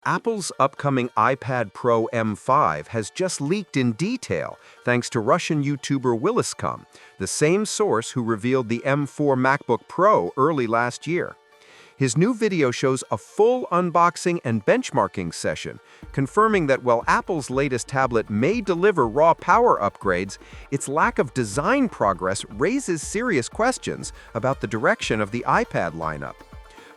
Apple's upcoming iPad Pro M5 has just leaked in detail thanks to Russian YouTuber Williscom, the same source who revealed the M4 MacBook Pro early last year. His new video shows a full unboxing and benchmarking session, confirming that while Apple's latest tablet may deliver raw power upgrades, its lack of design progress raises serious questions about the direction of the iPad lineup.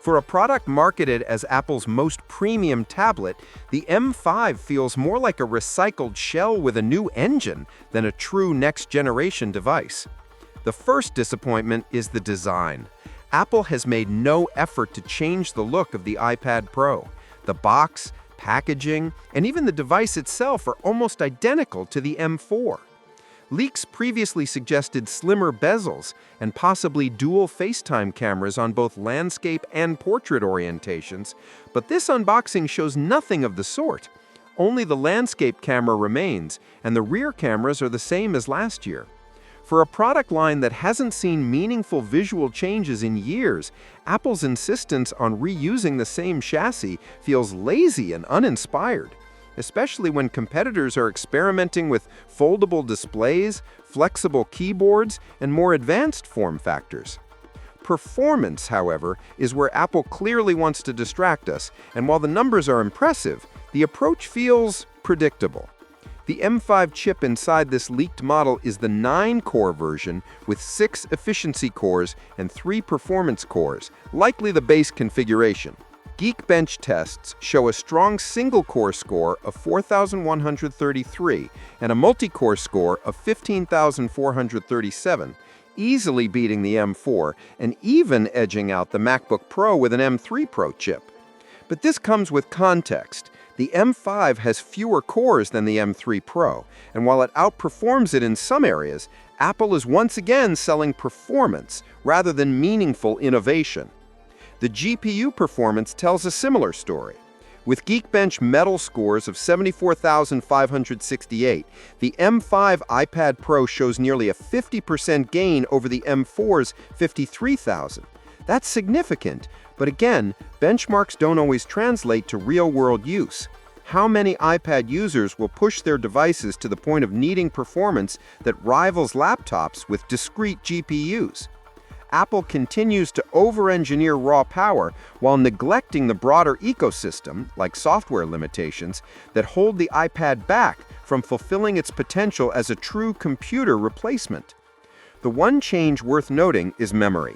For a product marketed as Apple's most premium tablet, the M5 feels more like a recycled shell with a new engine than a true next-generation device. The first disappointment is the design. Apple has made no effort to change the look of the iPad Pro. The box, packaging, and even the device itself are almost identical to the M4. Leaks previously suggested slimmer bezels and possibly dual FaceTime cameras on both landscape and portrait orientations, but this unboxing shows nothing of the sort. Only the landscape camera remains, and the rear cameras are the same as last year. For a product line that hasn't seen meaningful visual changes in years, Apple's insistence on reusing the same chassis feels lazy and uninspired, especially when competitors are experimenting with foldable displays, flexible keyboards, and more advanced form factors. Performance, however, is where Apple clearly wants to distract us, and while the numbers are impressive, the approach feels predictable. The M5 chip inside this leaked model is the 9-core version with 6 efficiency cores and 3 performance cores, likely the base configuration. GEEKBENCH tests show a strong single-core score of 4,133 and a multi-core score of 15,437, easily beating the M4 and even edging out the MacBook Pro with an M3 Pro chip. But this comes with context. The M5 has fewer cores than the M3 Pro, and while it outperforms it in some areas, Apple is once again selling performance rather than meaningful innovation. The GPU performance tells a similar story. With Geekbench Metal scores of 74,568, the M5 iPad Pro shows nearly a 50% gain over the M4's 53,000. That's significant, but again, benchmarks don't always translate to real-world use. How many iPad users will push their devices to the point of needing performance that rivals laptops with discrete GPUs? Apple continues to over-engineer raw power while neglecting the broader ecosystem, like software limitations, that hold the iPad back from fulfilling its potential as a true computer replacement. The one change worth noting is memory.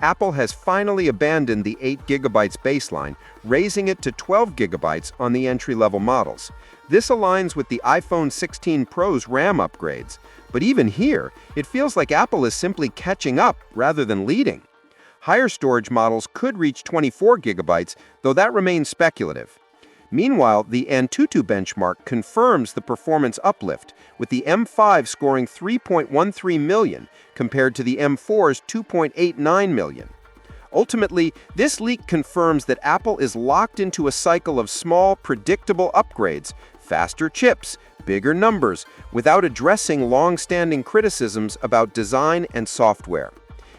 Apple has finally abandoned the 8 GB baseline, raising it to 12 GB on the entry-level models. This aligns with the iPhone 16 Pro's RAM upgrades. But even here, it feels like Apple is simply catching up rather than leading. Higher storage models could reach 24 GB, though that remains speculative. Meanwhile, the Antutu benchmark confirms the performance uplift, with the M5 scoring 3.13 million compared to the M4's 2.89 million. Ultimately, this leak confirms that Apple is locked into a cycle of small, predictable upgrades, faster chips, bigger numbers, without addressing long-standing criticisms about design and software.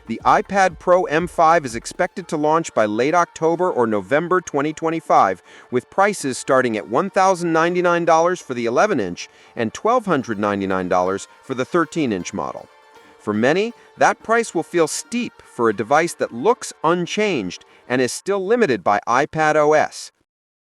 The iPad Pro M5 is expected to launch by late October or November 2025, with prices starting at $1,099 for the 11-inch and $1,299 for the 13-inch model. For many, that price will feel steep for a device that looks unchanged and is still limited by iPad OS.